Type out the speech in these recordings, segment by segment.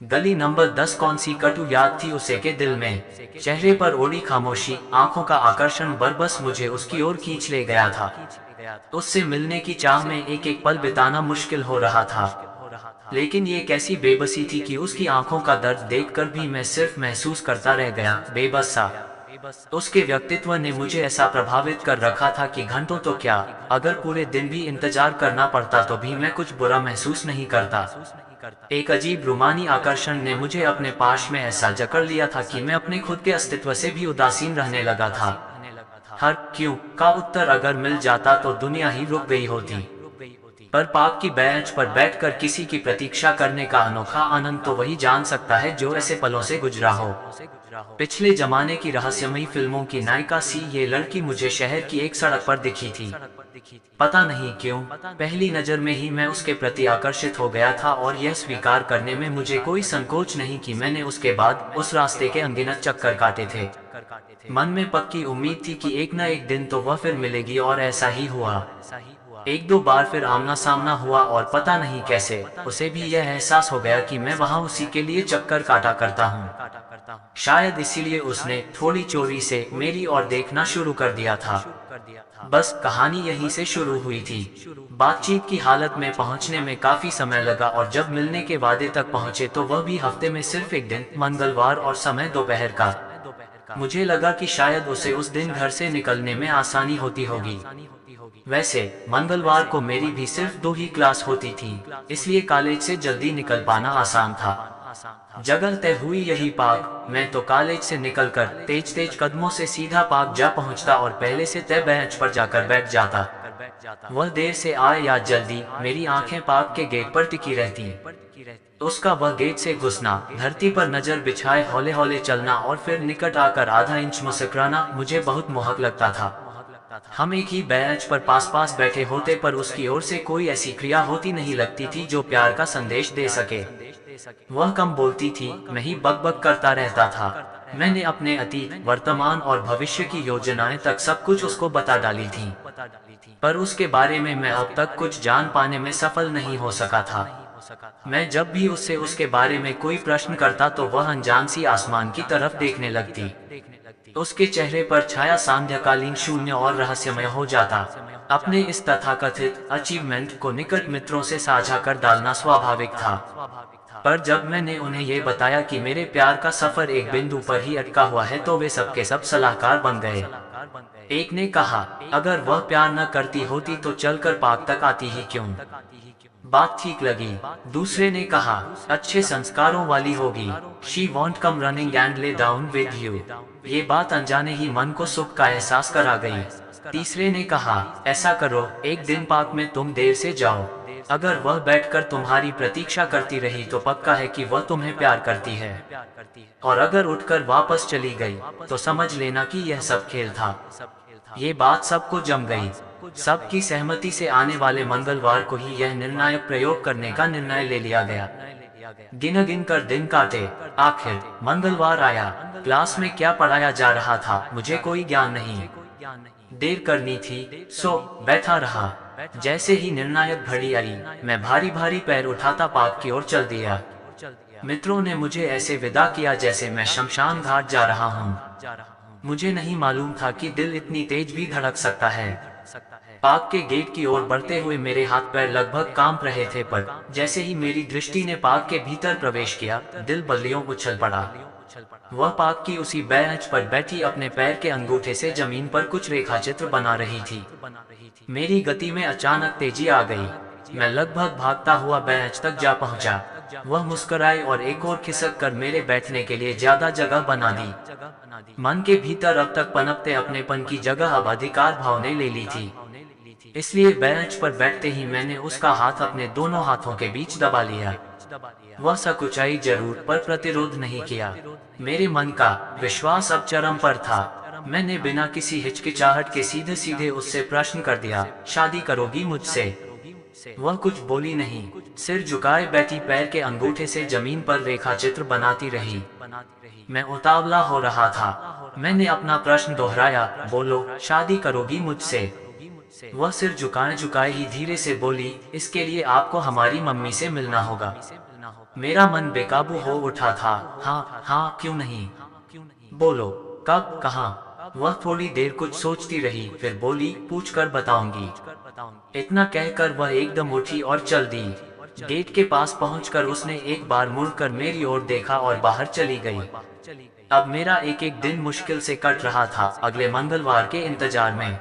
गली नंबर 10 कौन सी कटु याद थी उसे के दिल में। चेहरे पर ओढ़ी खामोशी, आंखों का आकर्षण बरबस मुझे उसकी ओर खींच ले गया था। उससे मिलने की चाह में एक एक पल बिताना मुश्किल हो रहा था। लेकिन ये कैसी बेबसी थी कि उसकी आंखों का दर्द देखकर भी मैं सिर्फ महसूस करता रह गया, बेबस सा। उसके व्यक्तित्व ने मुझे ऐसा प्रभावित कर रखा था कि घंटों तो क्या, अगर पूरे दिन भी इंतजार करना पड़ता तो भी मैं कुछ बुरा महसूस नहीं करता। एक अजीब रूमानी आकर्षण ने मुझे अपने पास में ऐसा जकड़ लिया था कि मैं अपने खुद के अस्तित्व से भी उदासीन रहने लगा था। हर क्यों का उत्तर अगर मिल जाता तो दुनिया ही रुक गई होती। पर पार्क की बेंच पर बैठकर किसी की प्रतीक्षा करने का अनोखा आनंद तो वही जान सकता है जो ऐसे पलों से गुजरा हो। पिछले जमाने की रहस्यमयी फिल्मों की नायिका सी ये लड़की मुझे शहर की एक सड़क पर दिखी थी। पता नहीं क्यों, पहली नजर में ही मैं उसके प्रति आकर्षित हो गया था और यह स्वीकार करने में मुझे कोई संकोच नहीं कि मैंने उसके बाद उस रास्ते के अनगिनत चक्कर काटे थे। मन में पक्की उम्मीद थी कि एक न एक दिन तो वह फिर मिलेगी और ऐसा ही हुआ। एक दो बार फिर आमना सामना हुआ और पता नहीं कैसे उसे भी यह एहसास हो गया कि मैं वहां उसी के लिए चक्कर काटा करता हूँ। शायद इसीलिए उसने थोड़ी चोरी से मेरी ओर देखना शुरू कर दिया था। बस कहानी यहीं से शुरू हुई थी। बातचीत की हालत में पहुंचने में काफी समय लगा और जब मिलने के वादे तक पहुंचे तो वह भी हफ्ते में सिर्फ एक दिन, मंगलवार, और समय दोपहर का। मुझे लगा कि शायद उसे उस दिन घर से निकलने में आसानी होती होगी। वैसे मंगलवार को मेरी भी सिर्फ 2 ही क्लास होती थी, इसलिए कॉलेज से जल्दी निकल पाना आसान था। जगह तय हुई यही पार्क। मैं तो कॉलेज से निकलकर तेज तेज कदमों से सीधा पार्क जा पहुंचता और पहले से तय बेंच पर जाकर बैठ जाता। वह देर से आए या जल्दी, मेरी आंखें पार्क के गेट पर टिकी रहती। उसका वह गेट से घुसना, धरती पर नजर बिछाए हौले हौले चलना और फिर निकट आकर आधा इंच मुस्कुराना मुझे बहुत मोहक लगता था। हम एक ही बेंच पर पास पास बैठे होते पर उसकी ओर से कोई ऐसी क्रिया होती नहीं लगती थी जो प्यार का संदेश दे सके। वह कम बोलती थी, मैं ही बकबक करता रहता था। मैंने अपने अतीत, वर्तमान और भविष्य की योजनाएं तक सब कुछ उसको बता डाली थी, पर उसके बारे में मैं अब तक कुछ जान पाने में सफल नहीं हो सका था। मैं जब भी उससे उसके बारे में कोई प्रश्न करता तो वह अनजान सी आसमान की तरफ देखने लगती। उसके चेहरे पर छाया सांध्यकालीन शून्य और रहस्यमय हो जाता। अपने इस तथाकथित अचीवमेंट को निकट मित्रों से साझा कर डालना स्वाभाविक था, पर जब मैंने उन्हें ये बताया कि मेरे प्यार का सफर एक बिंदु पर ही अटका हुआ है तो वे सबके सब सलाहकार बन गए। एक ने कहा, अगर वह प्यार न करती होती तो चलकर पार्क तक आती ही क्यों? बात ठीक लगी। दूसरे ने कहा, अच्छे संस्कारों वाली होगी। She want come running and lay down with you. ये बात अनजाने ही मन को सुख का एहसास करा गई। तीसरे ने कहा, ऐसा करो, एक दिन पार्क में तुम देर से जाओ। अगर वह बैठकर तुम्हारी प्रतीक्षा करती रही तो पक्का है कि वह तुम्हें प्यार करती है, और अगर उठकर वापस चली गई तो समझ लेना कि यह सब खेल था। ये बात सबको जम गई। सबकी सहमति से आने वाले मंगलवार को ही यह निर्णायक प्रयोग करने का निर्णय ले लिया गया। गिन कर दिन काटे, आखिर मंगलवार आया। क्लास में क्या पढ़ाया जा रहा था मुझे कोई ज्ञान नहीं। देर करनी थी, सो बैठा रहा। जैसे ही निर्णायक घड़ी आई, मैं भारी भारी पैर उठाता पार्क की ओर चल दिया। मित्रों ने मुझे ऐसे विदा किया जैसे मैं शमशान घाट जा रहा हूँ। मुझे नहीं मालूम था कि दिल इतनी तेज भी धड़क सकता है। पार्क के गेट की ओर बढ़ते हुए मेरे हाथ पैर लगभग कांप रहे थे, पर जैसे ही मेरी दृष्टि ने पार्क के भीतर प्रवेश किया, दिल बल्लियों उछल पड़ा। वह पार्क की उसी बेंच पर बैठी अपने पैर के अंगूठे से जमीन पर कुछ रेखाचित्र बना रही थी। मेरी गति में अचानक तेजी आ गई। मैं लगभग भागता हुआ बेंच तक जा पहुंचा। वह मुस्कुराई और एक और खिसक कर मेरे बैठने के लिए ज्यादा जगह बना दी। मन के भीतर अब तक पनपते अपनेपन की जगह अब अधिकार भाव ने ले ली थी। इसलिए बेंच पर बैठते ही मैंने उसका हाथ अपने दोनों हाथों के बीच दबा लिया। वह सकुचाई जरूर, पर प्रतिरोध नहीं किया। मेरे मन का विश्वास अब चरम पर था। मैंने बिना किसी हिचकिचाहट के सीधे सीधे उससे प्रश्न कर दिया, शादी करोगी मुझसे? वह कुछ बोली नहीं, सिर झुकाए बैठी पैर के अंगूठे से जमीन पर रेखाचित्र बनाती रही। मैं उतावला हो रहा था। मैंने अपना प्रश्न दोहराया, बोलो, शादी करोगी मुझसे? वह सिर झुकाए झुकाए ही धीरे से बोली, इसके लिए आपको हमारी मम्मी से मिलना होगा। मेरा मन बेकाबू हो उठा था। हाँ हाँ क्यों नहीं, बोलो, कब, कहाँ। वह थोड़ी देर कुछ सोचती रही, फिर बोली, पूछ कर बताऊंगी। इतना कहकर वह एकदम उठी और चल दी। गेट के पास पहुंचकर उसने एक बार मुड़कर मेरी ओर देखा और बाहर चली गई। अब मेरा एक एक दिन मुश्किल से कट रहा था, अगले मंगलवार के इंतजार में।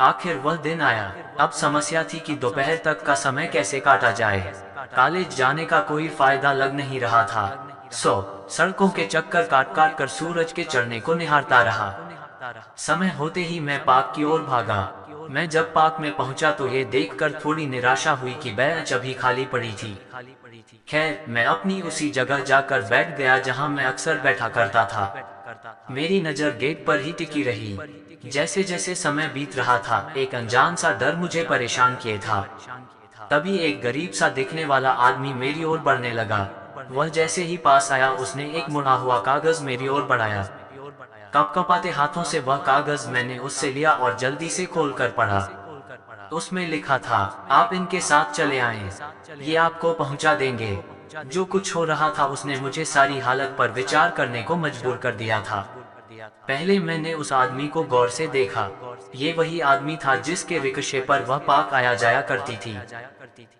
आखिर वह दिन आया। अब समस्या थी कि दोपहर तक का समय कैसे काटा जाए। कॉलेज जाने का कोई फायदा लग नहीं रहा था। सड़कों के चक्कर काट काट कर सूरज के चढ़ने को निहारता रहा। समय होते ही मैं पार्क की ओर भागा। मैं जब पार्क में पहुंचा तो ये देखकर थोड़ी निराशा हुई कि बेंच अभी खाली पड़ी थी। खैर, मैं अपनी उसी जगह जाकर बैठ गया जहां मैं अक्सर बैठा करता था। मेरी नजर गेट पर ही टिकी रही। जैसे जैसे समय बीत रहा था, एक अनजान सा डर मुझे परेशान किए था। तभी एक गरीब सा दिखने वाला आदमी मेरी ओर बढ़ने लगा। वह जैसे ही पास आया, उसने एक मुड़ा हुआ कागज मेरी ओर बढ़ाया। कपकपाते हाथों से वह कागज मैंने उससे लिया और जल्दी से खोलकर पढ़ा। उसमें लिखा था, आप इनके साथ चले आएं, ये आपको पहुंचा देंगे। जो कुछ हो रहा था उसने मुझे सारी हालत पर विचार करने को मजबूर कर दिया था। पहले मैंने उस आदमी को गौर से देखा। ये वही आदमी था जिसके रिक्शे पर वह पार्क आया जाया करती थी।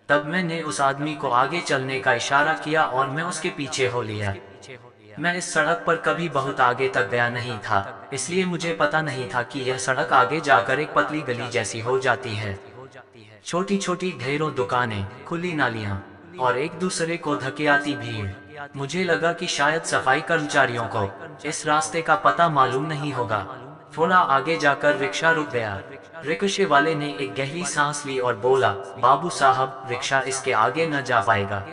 तब मैंने उस आदमी को आगे चलने का इशारा किया और मैं उसके पीछे हो लिया। मैं इस सड़क पर कभी बहुत आगे तक गया नहीं था, इसलिए मुझे पता नहीं था कि यह सड़क आगे जाकर एक पतली गली जैसी हो जाती है। छोटी छोटी ढेरों दुकानें, खुली नालियां और एक दूसरे को धकेलती भीड़। मुझे लगा कि शायद सफाई कर्मचारियों को इस रास्ते का पता मालूम नहीं होगा। थोड़ा आगे जाकर रिक्शा रुक गया। रिक्शे वाले ने एक गहरी सांस ली और बोला, बाबू साहब, रिक्शा इसके आगे न जा पाएगा।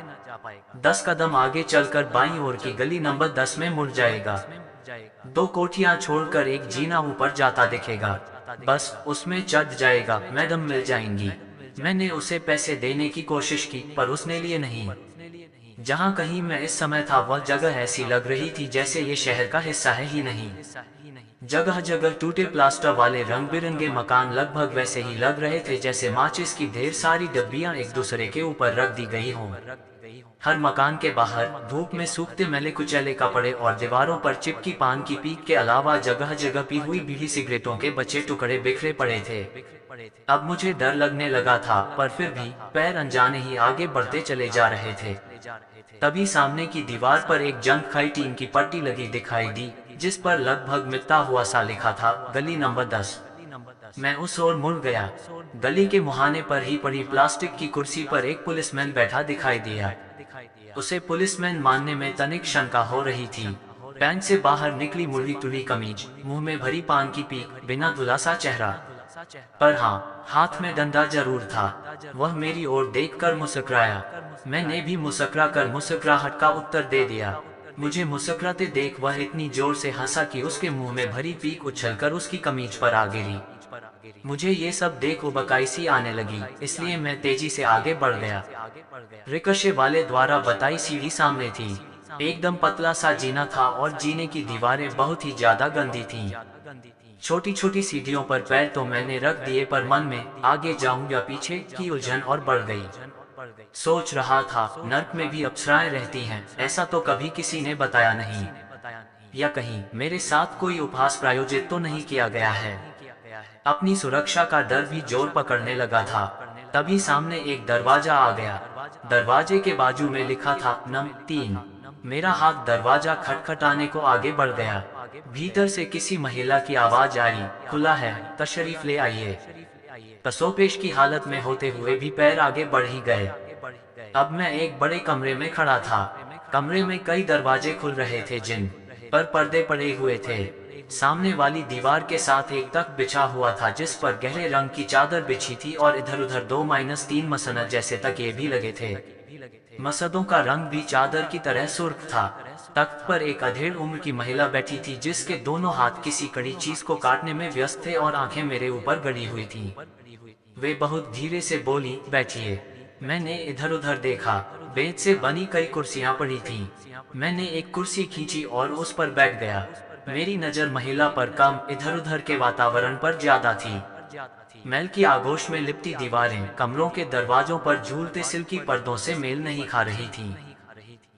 10 कदम आगे चलकर बाईं ओर की गली नंबर 10 में मुड़ जाएगा। 2 कोठियां छोड़कर एक जीना ऊपर जाता दिखेगा। बस उसमें चढ़ जाएगा, मैडम मिल जाएंगी। मैंने उसे पैसे देने की कोशिश की, पर उसने लिए नहीं। जहाँ कहीं मैं इस समय था, वह जगह ऐसी लग रही थी जैसे ये शहर का हिस्सा है ही नहीं। जगह जगह टूटे प्लास्टर वाले रंग बिरंगे मकान लगभग वैसे ही लग रहे थे जैसे माचिस की ढेर सारी डब्बियां एक दूसरे के ऊपर रख दी गई हों। हर मकान के बाहर धूप में सूखते मैले कुचैले कपड़े और दीवारों पर चिपकी पान की पीक के अलावा जगह जगह पी हुई बीड़ी सिगरेटों के बचे टुकड़े बिखरे पड़े थे। अब मुझे डर लगने लगा था, पर फिर भी पैर अनजाने ही आगे बढ़ते चले जा रहे थे। तभी सामने की दीवार पर एक जंग खाई टीन की पट्टी लगी दिखाई दी, जिस पर लगभग मिटता हुआ सा लिखा था, गली नंबर 10। मैं उस ओर मुड़ गया। गली के मुहाने पर ही पड़ी प्लास्टिक की कुर्सी पर एक पुलिसमैन बैठा दिखाई दिया। उसे पुलिसमैन मानने में तनिक शंका हो रही थी। पैंट से बाहर निकली मुड़ी तुड़ी कमीज, मुंह में भरी पान की पीक, बिना धुला सा चेहरा। पर हाँ, हाथ में डंडा जरूर था। वह मेरी ओर देखकर मुस्कुराया। मैंने भी मुस्कुरा कर मुस्कुराहट का उत्तर दे दिया। मुझे मुस्कुराते देख वह इतनी जोर से हंसा कि उसके मुंह में भरी पीक उछलकर उसकी कमीज पर आ गिरी। मुझे ये सब देख उबकाई सी आने लगी, इसलिए मैं तेजी से आगे बढ़ गया। रिक्शे वाले द्वारा बताई सीढ़ी सामने थी। एकदम पतला सा जीना था और जीने की दीवारें बहुत ही ज्यादा गंदी थीं। छोटी छोटी सीढ़ियों पर पैर तो मैंने रख दिए, पर मन में आगे जाऊं या पीछे की उलझन और बढ़ गई। सोच रहा था, नर्क में भी अप्सराएं रहती हैं, ऐसा तो कभी किसी ने बताया नहीं। या कहीं मेरे साथ कोई उपहास प्रायोजित तो नहीं किया गया है। अपनी सुरक्षा का डर भी जोर पकड़ने लगा था। तभी सामने एक दरवाजा आ गया। दरवाजे के बाजू में लिखा था नंबर 3। मेरा हाथ दरवाजा खटखटाने को आगे बढ़ गया। भीतर से किसी महिला की आवाज आई, खुला है, तशरीफ ले आइए। तसोपेश की हालत में होते हुए भी पैर आगे बढ़ ही गए। अब मैं एक बड़े कमरे में खड़ा था। कमरे में कई दरवाजे खुल रहे थे जिन पर पर्दे पड़े हुए थे। सामने वाली दीवार के साथ एक तख्त बिछा हुआ था जिस पर गहरे रंग की चादर बिछी थी और इधर उधर 2-3 मसनद जैसे तकिए भी लगे थे। मसदों का रंग भी चादर की तरह सुर्ख था। तख्त पर एक अधेड़ उम्र की महिला बैठी थी जिसके दोनों हाथ किसी कड़ी चीज को काटने में व्यस्त थे और आंखें मेरे ऊपर गड़ी हुई थीं। वे बहुत धीरे से बोली, बैठिए। मैंने इधर उधर देखा। बेंच से बनी कई कुर्सियां पड़ी थीं। मैंने एक कुर्सी खींची और उस पर बैठ गया। मेरी नजर महिला पर कम, इधर उधर के वातावरण पर ज्यादा थी। मैल की आगोश में लिपटी दीवारें कमरों के दरवाजों पर झूलते सिल्की पर्दों से मेल नहीं खा रही थीं।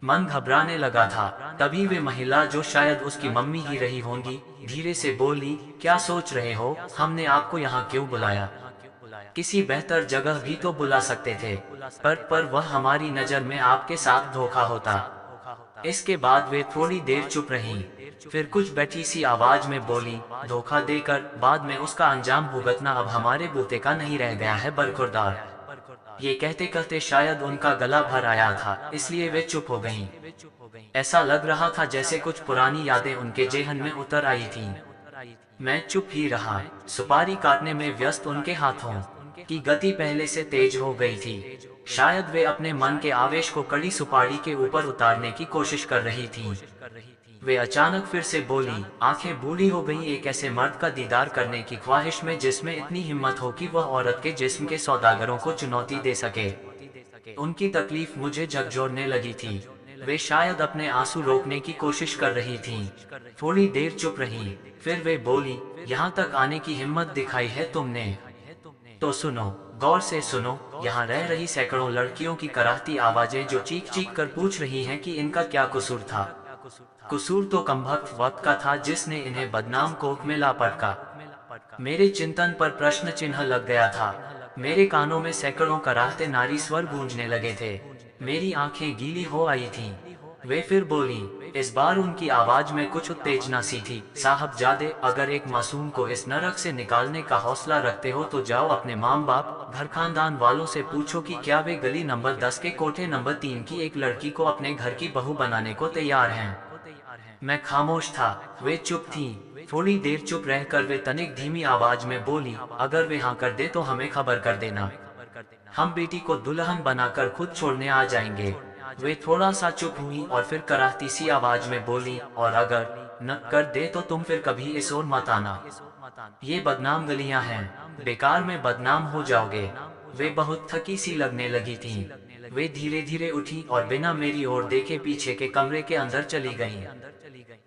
मन घबराने लगा था। तभी वे महिला, जो शायद उसकी मम्मी ही रही होंगी, धीरे से बोली, क्या सोच रहे हो, हमने आपको यहाँ क्यों बुलाया? किसी बेहतर जगह भी तो बुला सकते थे। पर वह हमारी नजर में आपके साथ धोखा होता। इसके बाद वे थोड़ी देर चुप रहीं। फिर कुछ बैठी सी आवाज में बोली, धोखा देकर बाद में उसका अंजाम भुगतना अब हमारे बूते का नहीं रह गया है बरखुरदार। ये कहते कहते शायद उनका गला भर आया था, इसलिए वे चुप हो गईं। ऐसा लग रहा था जैसे कुछ पुरानी यादें उनके जेहन में उतर आई थीं। मैं चुप ही रहा, सुपारी काटने में व्यस्त। उनके हाथों की गति पहले से तेज हो गई थी। शायद वे अपने मन के आवेश को कड़ी सुपारी के ऊपर उतारने की कोशिश कर रही थीं। वे अचानक फिर से बोली, आंखें बूढ़ी हो गईं एक ऐसे मर्द का दीदार करने की ख्वाहिश में जिसमें इतनी हिम्मत हो कि वह औरत के जिस्म के सौदागरों को चुनौती दे सके। उनकी तकलीफ मुझे झकझोरने लगी थी। वे शायद अपने आंसू रोकने की कोशिश कर रही थीं। थोड़ी देर चुप रहीं, फिर वे बोली, यहाँ तक आने की हिम्मत दिखाई है तुमने? तो सुनो, गौर से सुनो। यहाँ रह रही सैकड़ों लड़कियों की कराहती आवाजें जो चीख चीख कर पूछ रही हैं कि इनका क्या कसूर था। कसूर तो कमबख्त वक्त का था जिसने इन्हें बदनाम कोख में ला पटका। मेरे चिंतन पर प्रश्न चिन्ह लग गया था। मेरे कानों में सैकड़ों कराहते नारी स्वर गूंजने लगे थे। मेरी आंखें गीली हो आई थीं। वे फिर बोली, इस बार उनकी आवाज में कुछ उत्तेजना सी थी, साहबजादे, अगर एक मासूम को इस नरक से निकालने का हौसला रखते हो तो जाओ अपने माँ बाप, घर खानदान वालों से पूछो कि क्या वे गली नंबर 10 के कोठे नंबर 3 की एक लड़की को अपने घर की बहू बनाने को तैयार हैं। मैं खामोश था, वे चुप थीं। थोड़ी देर चुप रहकर वे तनिक धीमी आवाज में बोली, अगर वे हाँ कर दे तो हमें खबर कर देना। हम बेटी को दुल्हन बनाकर खुद छोड़ने आ जाएंगे। वे थोड़ा सा चुप हुई और फिर कराहती सी आवाज में बोली, और अगर न कर दे तो तुम फिर कभी इस ओर मत आना। ये बदनाम गलियां हैं, बेकार में बदनाम हो जाओगे। वे बहुत थकी सी लगने लगी थीं। वे धीरे धीरे उठी और बिना मेरी ओर देखे पीछे के कमरे के अंदर चली गईं।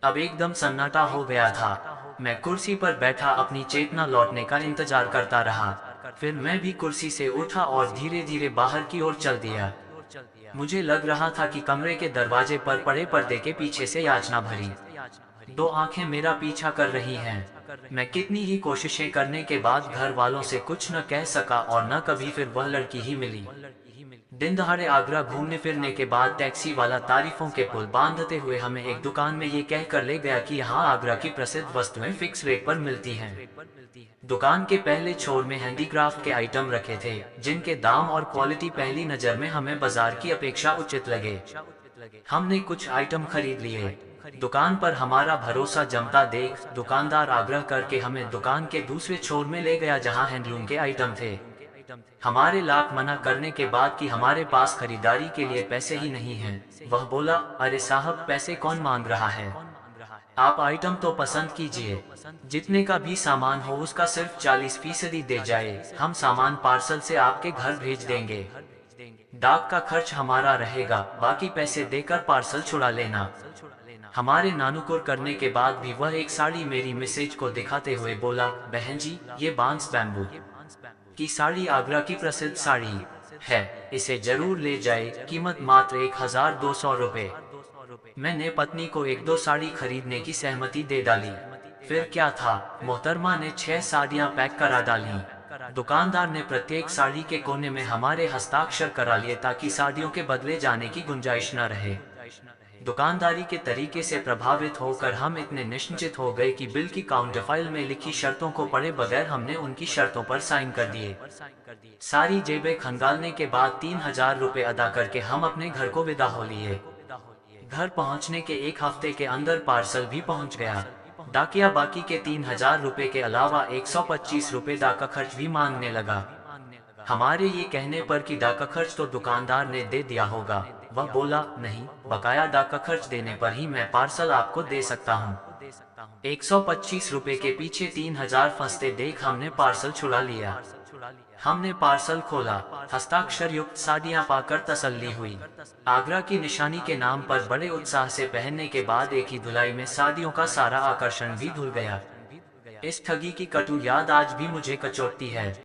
अब एकदम सन्नाटा हो गया था। मैं कुर्सी पर बैठा अपनी चेतना लौटने का इंतजार करता रहा। फिर मैं भी कुर्सी से उठा और धीरे धीरे बाहर की ओर चल दिया। मुझे लग रहा था कि कमरे के दरवाजे पर पड़े पर्दे के पीछे से याचना भरी दो आंखें मेरा पीछा कर रही हैं। मैं कितनी ही कोशिशें करने के बाद घर वालों से कुछ न कह सका और न कभी फिर वह लड़की ही मिली। दिन दहाड़े आगरा घूमने फिरने के बाद टैक्सी वाला तारीफों के पुल बांधते हुए हमें एक दुकान में ये कह कर ले गया कि यहाँ आगरा की प्रसिद्ध वस्तुएं फिक्स रेट पर मिलती हैं। दुकान के पहले छोर में हैंडीक्राफ्ट के आइटम रखे थे, जिनके दाम और क्वालिटी पहली नजर में हमें बाजार की अपेक्षा उचित लगे। हमने कुछ आइटम खरीद लिए। दुकान पर हमारा भरोसा जमता देख दुकानदार आग्रह करके हमें दुकान के दूसरे छोर में ले गया जहां हैंडलूम के आइटम थे। हमारे लाख मना करने के बाद कि हमारे पास खरीदारी के लिए पैसे ही नहीं हैं, वह बोला, अरे साहब, पैसे कौन मांग रहा है, आप आइटम तो पसंद कीजिए। जितने का भी सामान हो उसका सिर्फ 40% दे जाए, हम सामान पार्सल से आपके घर भेज देंगे। डाक का खर्च हमारा रहेगा, बाकी पैसे देकर पार्सल छुड़ा लेना। हमारे नानुकुर करने के बाद भी वह एक साड़ी मेरी मिसेज को दिखाते हुए बोला, बहन जी, ये बांस बैम्बू की साड़ी आगरा की प्रसिद्ध साड़ी है, इसे जरूर ले जाए, कीमत मात्र 1200 रुपए। मैंने पत्नी को एक दो साड़ी खरीदने की सहमति दे डाली। फिर क्या था, मोहतरमा ने 6 साड़ियां पैक करा डाली। दुकानदार ने प्रत्येक साड़ी के कोने में हमारे हस्ताक्षर करा लिए ताकि साड़ियों के बदले जाने की गुंजाइश न रहे। दुकानदारी के तरीके से प्रभावित होकर हम इतने निश्चिंत हो गए कि बिल की काउंटर फाइल में लिखी शर्तों को पढ़े बगैर हमने उनकी शर्तों पर साइन कर दिए। सारी जेबें खंगालने के बाद 3000 रुपए अदा करके हम अपने घर को विदा हो लिए। घर पहुंचने के एक हफ्ते के अंदर पार्सल भी पहुंच गया। डाकिया बाकी के 3000 रुपए के अलावा 125 रुपए डाका खर्च भी मांगने लगा। हमारे ये कहने पर कि डाका खर्च तो दुकानदार ने दे दिया होगा, वह बोला, नहीं, बकाया डाका खर्च देने पर ही मैं पार्सल आपको दे सकता हूँ। 125 रुपए के पीछे 3000 फंसते देख हमने पार्सल छुड़ा लिया। हमने पार्सल खोला, हस्ताक्षर युक्त साड़ियां पाकर तसल्ली हुई। आगरा की निशानी के नाम पर बड़े उत्साह से पहनने के बाद एक ही धुलाई में साड़ियों का सारा आकर्षण भी धुल गया। इस ठगी की कटु याद आज भी मुझे कचोटती है।